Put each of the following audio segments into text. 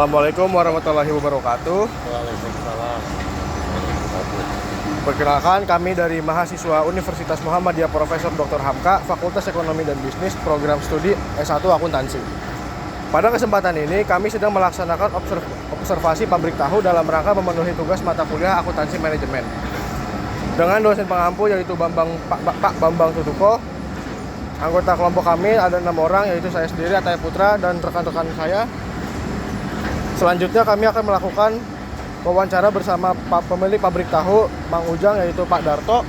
Assalamualaikum warahmatullahi wabarakatuh. Waalaikumsalam. Perkenalkan, kami dari mahasiswa Universitas Muhammadiyah Profesor Dr. Hamka, Fakultas Ekonomi dan Bisnis, Program Studi S1 Akuntansi. Pada kesempatan ini, kami sedang melaksanakan observasi pabrik tahu dalam rangka memenuhi tugas mata kuliah Akuntansi Manajemen. Dengan dosen pengampu yaitu Pak Bambang Tutuko. Anggota kelompok kami ada 6 orang, yaitu saya sendiri, Ataya Putra, dan rekan-rekan saya. Selanjutnya kami akan melakukan wawancara bersama pemilik pabrik tahu, Mang Ujang, yaitu Pak Darto.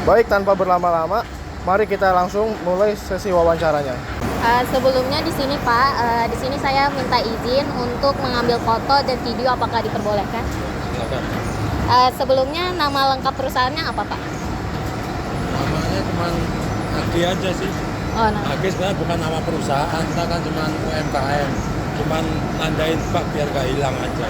Baik, tanpa berlama-lama, mari kita langsung mulai sesi wawancaranya. Sebelumnya di sini Pak, di sini saya minta izin untuk mengambil foto dan video, apakah diperbolehkan? Silakan. Sebelumnya nama lengkap perusahaannya apa Pak? Namanya cuma Agi aja sih. Oh, nama. Agi sebenarnya bukan nama perusahaan, kita kan cuma UMKM. Cuman nandain Pak biar gak hilang aja.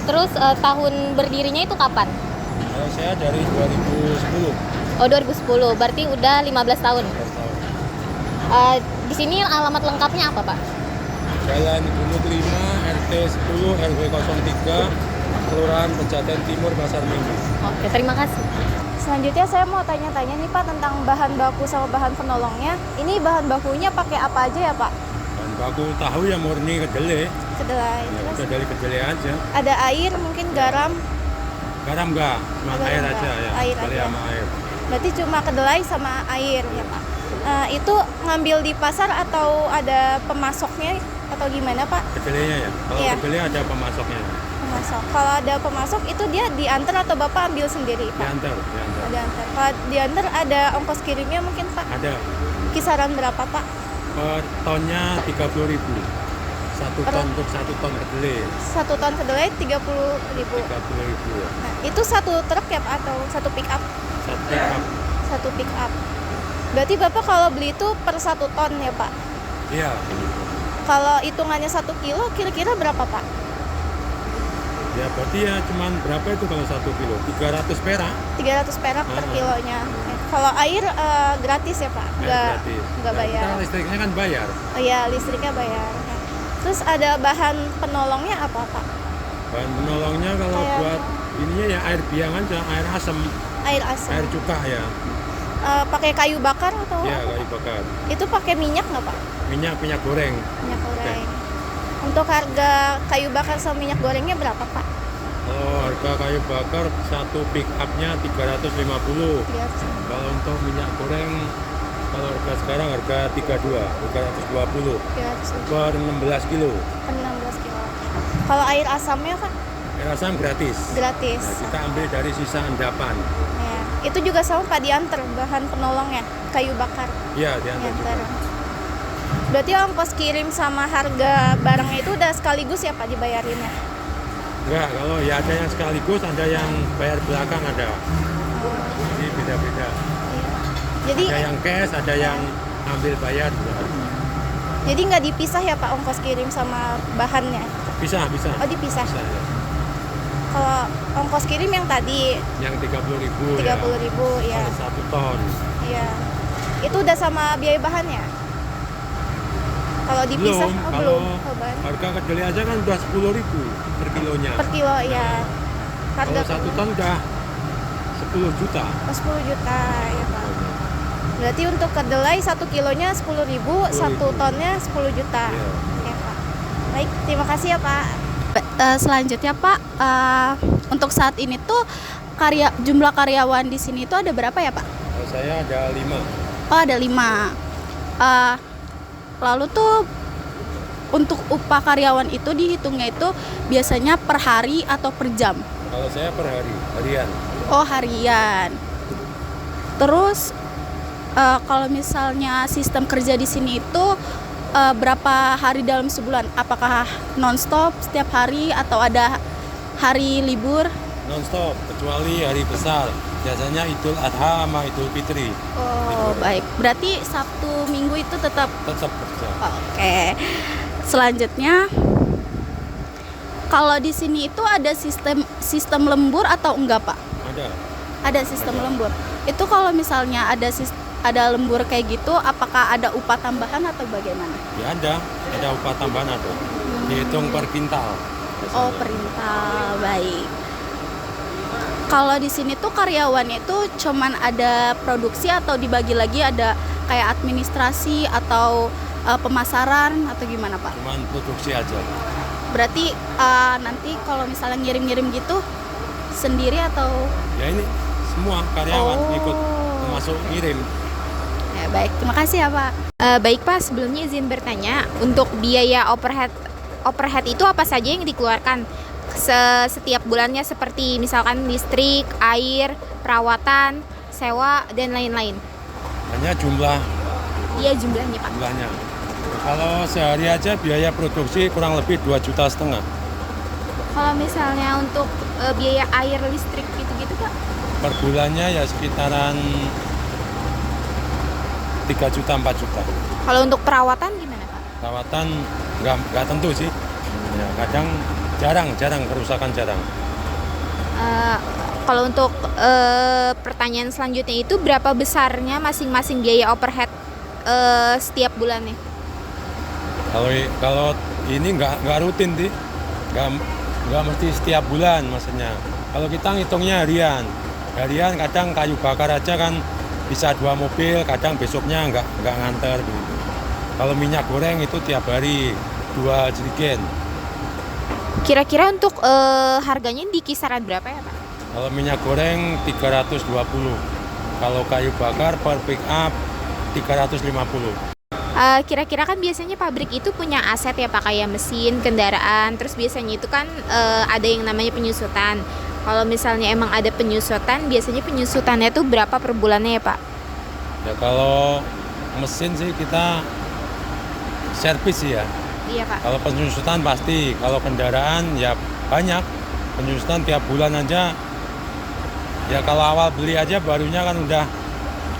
Terus tahun berdirinya itu kapan? Kalau saya dari 2010. Oh, 2010, berarti udah 15 tahun. 15 tahun. Di sini alamat lengkapnya apa Pak? Jalan Gunung 5, RT 10, RW 03, Kelurahan Pejaten Timur, Pasar Minggu. Oke, terima kasih. Selanjutnya saya mau tanya-tanya nih Pak tentang bahan baku sama bahan penolongnya. Ini bahan bakunya pakai apa aja ya Pak? Dan baku tahu ya murni kedelai. Kedelai. Ya, Terus udah dari kedelai aja. ada air, mungkin garam. Garam enggak, cuma Garam air enggak, aja ya. air Kedelai aja. sama air. Berarti cuma kedelai sama air ya Pak. Itu ngambil di pasar atau ada pemasoknya atau gimana Pak? Kedelainya ya. Kalau Iya. kedelai ada pemasoknya. Pemasok. Kalau ada pemasok itu dia diantar atau Bapak ambil sendiri Pak? Diantar. Diantar. Kalau diantar ada ongkos kirimnya mungkin Pak? Ada. Kisaran berapa Pak? Per tonnya 30.000. 1 ton untuk 1 ton kedelai. 1 ton kedelai 30.000. 30.000 ya. Nah, itu satu truk ya Pak atau satu pick up? 1 pick up. Satu pick up. Berarti Bapak kalau beli itu per 1 ton ya Pak? Iya. Kalau hitungannya 1 kilo kira-kira berapa Pak? Ya berarti ya cuman berapa itu kalau 1 kilo? 300 perak. 300 perak per kilonya. Oke. Kalau air gratis ya Pak? Gratis. Nggak Nah, bayar. kita listriknya kan bayar. Oh iya, listriknya bayar. Oke. Terus ada bahan penolongnya apa Pak? Bahan penolongnya kalau Kayak buat ininya ya air biang aja, air asam, air asam. air cuka ya. Pakai kayu bakar atau Ya apa? kayu bakar. Itu pakai minyak nggak Pak? Minyak goreng. Minyak goreng. Untuk harga kayu bakar sama minyak gorengnya berapa Pak? Kalau harga kayu bakar 1 pick up-nya 350. Kalau untuk minyak goreng, kalau harga sekarang harga 320 per 16 kilo. 16 kilo. Kalau air asamnya Pak? Air asam gratis. Gratis. Nah, kita ambil dari sisa endapan. Ya. Itu juga sama Pak diantar bahan penolongnya, kayu bakar. Iya, diantar juga. Diantar. Berarti ongkos kirim sama harga barangnya itu udah sekaligus ya Pak dibayarinnya? Enggak, kalau ya ada yang sekaligus, ada yang bayar belakang ada. Jadi beda-beda. Iya. Jadi Ada yang cash, ada yang ambil bayar juga. jadi nggak dipisah ya Pak ongkos kirim sama bahannya? Bisa. Oh dipisah. Bisa, ya. Kalau ongkos kirim yang tadi Yang 30.000 30.000 ya. ya. Kalau 1 ton. Iya. Itu udah sama biaya bahannya? Kalau dipisah Kalau belum. Oh, bahan. harga kedelai aja kan udah 10.000 per kilonya. Per kilo ya. Harga Kalau 1 ton udah 10 juta. 10 juta ya Pak. Berarti untuk kedelai 1 kilonya 10.000, 1 tonnya 10 juta. Iya. Oke Pak. Baik, terima kasih ya Pak. Selanjutnya Pak, untuk saat ini tuh jumlah karyawan di sini tuh ada berapa ya Pak? Kalau saya ada 5. Oh ada 5. Lalu tuh untuk upah karyawan itu dihitungnya itu biasanya per hari atau per jam? Kalau saya per hari, harian. Oh harian. Terus kalau misalnya sistem kerja di sini itu berapa hari dalam sebulan? Apakah nonstop setiap hari atau ada hari libur? Non-stop, kecuali hari besar. Biasanya Idul Adha sama Idul Fitri. Oh baik, berarti Sabtu Minggu itu tetap. Kerja. Oke. Selanjutnya, kalau di sini itu ada sistem lembur atau enggak Pak? Ada. Ada sistem lembur. Itu kalau misalnya ada ada lembur kayak gitu, apakah ada upah tambahan atau bagaimana? Ya ada upah tambahan ada. Dihitung per kintal. Oh, perintah, baik. Kalau di sini tuh karyawan itu cuman ada produksi atau dibagi lagi ada kayak administrasi atau pemasaran atau gimana Pak? Cuman produksi aja. Berarti nanti kalau misalnya ngirim-ngirim gitu sendiri atau? Ya ini semua karyawan ikut termasuk ngirim. Ya, baik, terima kasih ya Pak. Baik Pak, sebelumnya izin bertanya, untuk biaya overhead itu apa saja yang dikeluarkan setiap bulannya, seperti misalkan listrik, air, perawatan, sewa, dan lain-lain? Hanya jumlah Iya, jumlahnya Pak. jumlahnya. Kalau sehari aja biaya produksi kurang lebih 2,5 juta. Kalau misalnya untuk biaya air, listrik gitu-gitu Pak? Per bulannya ya sekitaran 3 juta 4 juta. Kalau untuk perawatan gimana Pak? Perawatan nggak tentu sih. Ya, kadang jarang kerusakan jarang. Kalau untuk pertanyaan selanjutnya itu berapa besarnya masing-masing biaya overhead setiap bulannya? Kalau ini nggak rutin sih, nggak mesti setiap bulan maksudnya. Kalau kita ngitungnya harian kadang kayu bakar aja kan bisa 2 mobil, kadang besoknya nggak nganter begitu. Kalau minyak goreng itu tiap hari 2 jerigen. Kira-kira untuk harganya di kisaran berapa ya Pak? Kalau minyak goreng 320, kalau kayu bakar per pick up 350. Kira-kira kan biasanya pabrik itu punya aset ya Pak, kayak mesin, kendaraan, terus biasanya itu kan ada yang namanya penyusutan. Kalau misalnya emang ada penyusutan, biasanya penyusutannya tuh berapa per bulannya ya Pak? Ya kalau mesin sih kita servis sih ya. Iya Pak. Kalau penyusutan pasti, kalau kendaraan ya banyak. Penyusutan tiap bulan aja. Ya kalau awal beli aja barunya kan udah,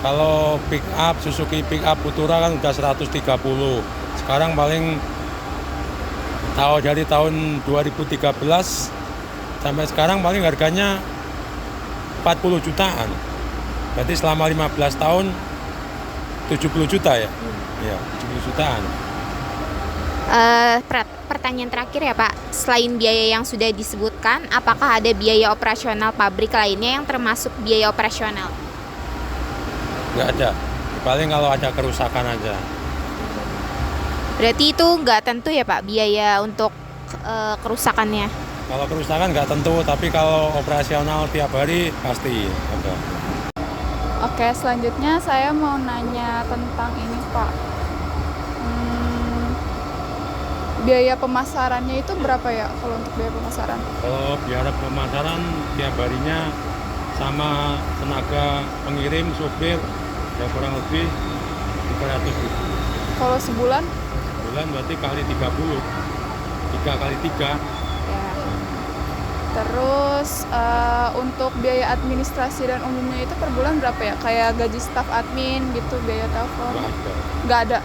kalau pick up Suzuki pick up Futura kan udah 130. Sekarang paling dari tahun 2013 sampai sekarang paling harganya 40 jutaan. Berarti selama 15 tahun 70 juta ya. Ya, 70 jutaan. Pertanyaan terakhir ya Pak, selain biaya yang sudah disebutkan, apakah ada biaya operasional pabrik lainnya yang termasuk biaya operasional? Nggak ada, paling kalau ada kerusakan aja. Berarti itu nggak tentu ya Pak, biaya untuk kerusakannya? Kalau kerusakan nggak tentu, tapi kalau operasional tiap hari pasti ada. Oke, selanjutnya saya mau nanya tentang ini Pak. Biaya pemasarannya itu berapa ya kalau untuk biaya pemasaran? Kalau biaya pemasaran tiap harinya sama tenaga pengirim, supir, ya kurang lebih 300.000. Kalau sebulan? Bulan berarti kali 30, 3 kali 3. Ya. Terus untuk biaya administrasi dan umumnya itu per bulan berapa ya? Kayak gaji staf admin gitu, biaya telepon? Nggak ada. Nggak ada.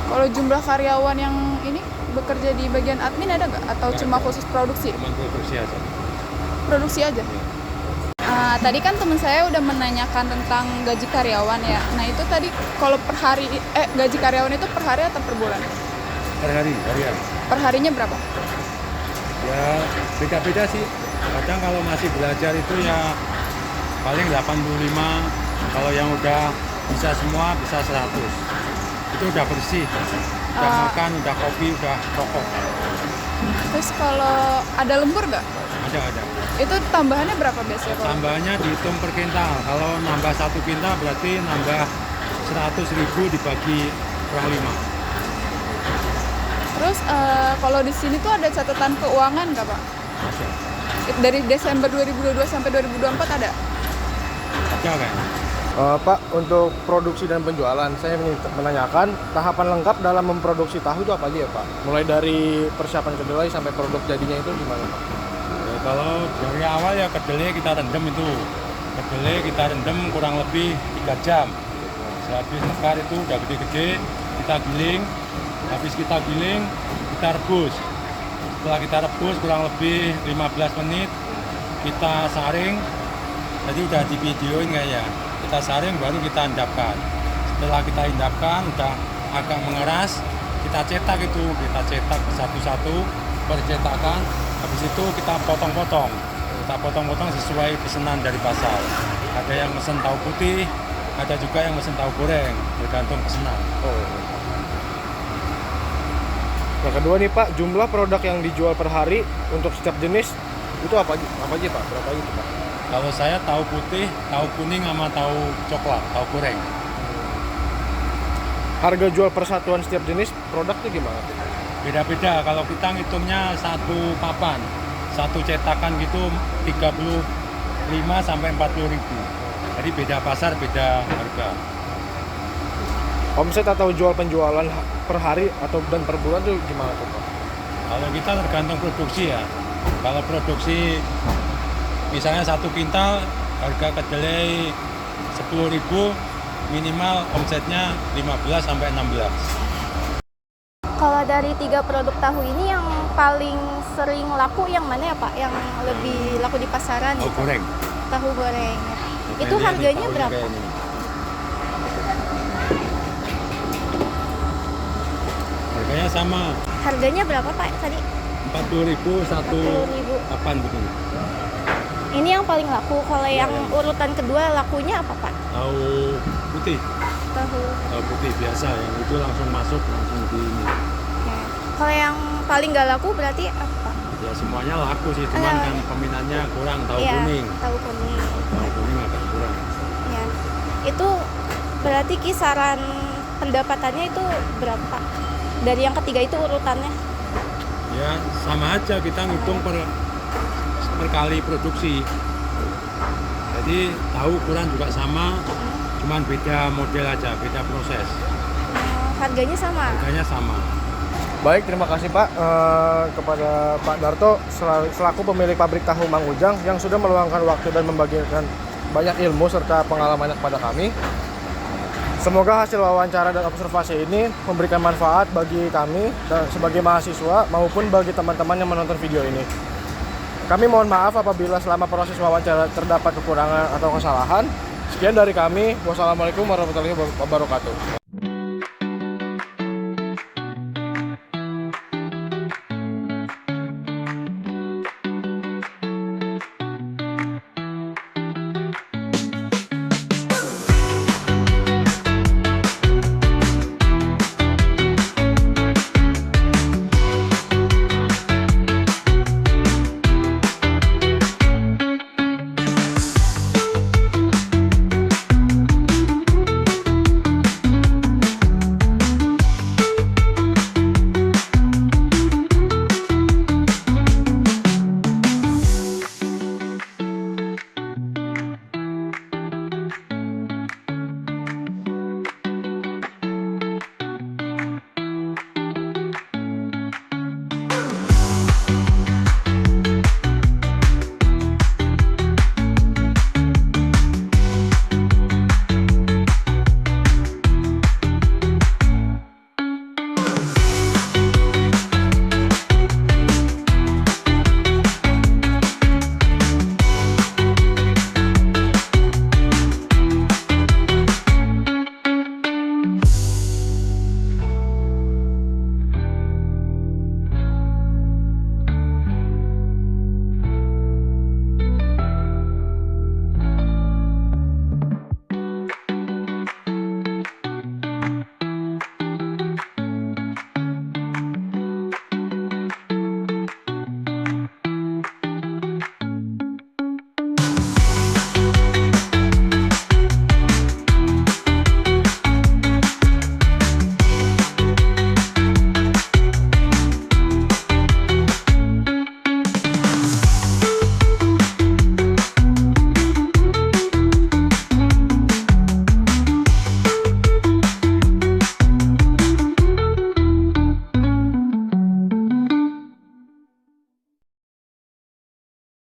Kalau jumlah karyawan yang ini bekerja di bagian admin ada nggak? Atau Nggak cuma ada. khusus produksi? Cuman produksi aja. Produksi aja? Tadi kan teman saya udah menanyakan tentang gaji karyawan ya. Nah itu tadi kalau per hari, gaji karyawan itu per hari atau per bulan? Per hari, harian. Per harinya berapa? Ya beda-beda sih. Kadang kalau masih belajar itu ya paling 85. Kalau yang udah bisa semua bisa 100. Itu udah bersih, udah makan, udah kopi, udah rokok. Terus kalau ada lembur nggak? Ada. Itu tambahannya berapa biasanya? Tambahannya dihitung per kintal. Kalau nambah 1 kintal berarti nambah 100.000 dibagi kurang 5. Terus kalau di sini tuh ada catatan keuangan nggak Pak? Ada. Dari Desember 2022 sampai 2024 ada? Ada kayaknya. Pak, untuk produksi dan penjualan, saya menanyakan tahapan lengkap dalam memproduksi tahu itu apa aja ya Pak? Mulai dari persiapan kedelai sampai produk jadinya itu gimana Pak? Ya, kalau dari awal ya kedelai kita rendam itu. Kedelai kita rendam kurang lebih 3 jam. Sehabis mekar itu udah gede-gede, kita giling. Habis kita giling, kita rebus. Setelah kita rebus kurang lebih 15 menit, kita saring. Jadi udah di videoin nggak ya? kita saring, baru kita endapkan. Setelah kita endapkan, udah agak mengeras, kita cetak satu-satu percetakan. Habis itu kita potong-potong. Kita potong-potong sesuai pesanan dari pasar. Ada yang mesen tahu putih, ada juga yang mesen tahu goreng, tergantung pesanan. Oh. Yang kedua nih Pak, jumlah produk yang dijual per hari untuk setiap jenis itu apa aja Pak? Berapa aja Pak? Kalau saya tahu putih, tahu kuning sama tahu coklat, tahu goreng. Harga jual persatuan setiap jenis produknya gimana tuh? Beda-beda, kalau kita ngitungnya satu papan, satu cetakan gitu 35 sampai 40 ribu. Jadi beda pasar, beda harga. Omset atau jual penjualan per hari atau dan per bulan tuh gimana tuh Pak? Kalau kita tergantung produksi ya. Kalau produksi misalnya 1 kintal harga kedelai 10.000, minimal omsetnya 15 sampai 16. Kalau dari 3 produk tahu ini yang paling sering laku yang mana ya Pak? Yang lebih laku di pasaran? Tahu goreng. Tahu goreng. Nah, Itu ini harganya tahunya berapa? kayak ini. Harganya sama, Harganya berapa Pak tadi? 40.000 satu 40.000. papan begini. Ini yang paling laku. Kalau yang urutan kedua lakunya apa Pak? Tahu putih, Tahu. tahu putih biasa yang itu langsung masuk langsung di ini. Ya. Kalau yang paling gak laku berarti apa? Ya semuanya laku sih, cuman kan peminatnya kurang. Tahu Iya, kuning, Tahu kuning. tahu kuning agak kurang. Ya. Itu berarti kisaran pendapatannya itu berapa? Dari yang ketiga itu urutannya? Ya sama aja, kita ngitung per kali produksi. Jadi tahu ukuran juga sama, cuman beda model aja, beda proses. Harganya sama? Harganya sama. Baik, terima kasih Pak kepada Pak Darto selaku pemilik pabrik tahu Mang Ujang yang sudah meluangkan waktu dan membagikan banyak ilmu serta pengalamannya kepada kami. Semoga hasil wawancara dan observasi ini memberikan manfaat bagi kami dan sebagai mahasiswa maupun bagi teman-teman yang menonton video ini. Kami mohon maaf apabila selama proses wawancara terdapat kekurangan atau kesalahan. Sekian dari kami. Wassalamualaikum warahmatullahi wabarakatuh.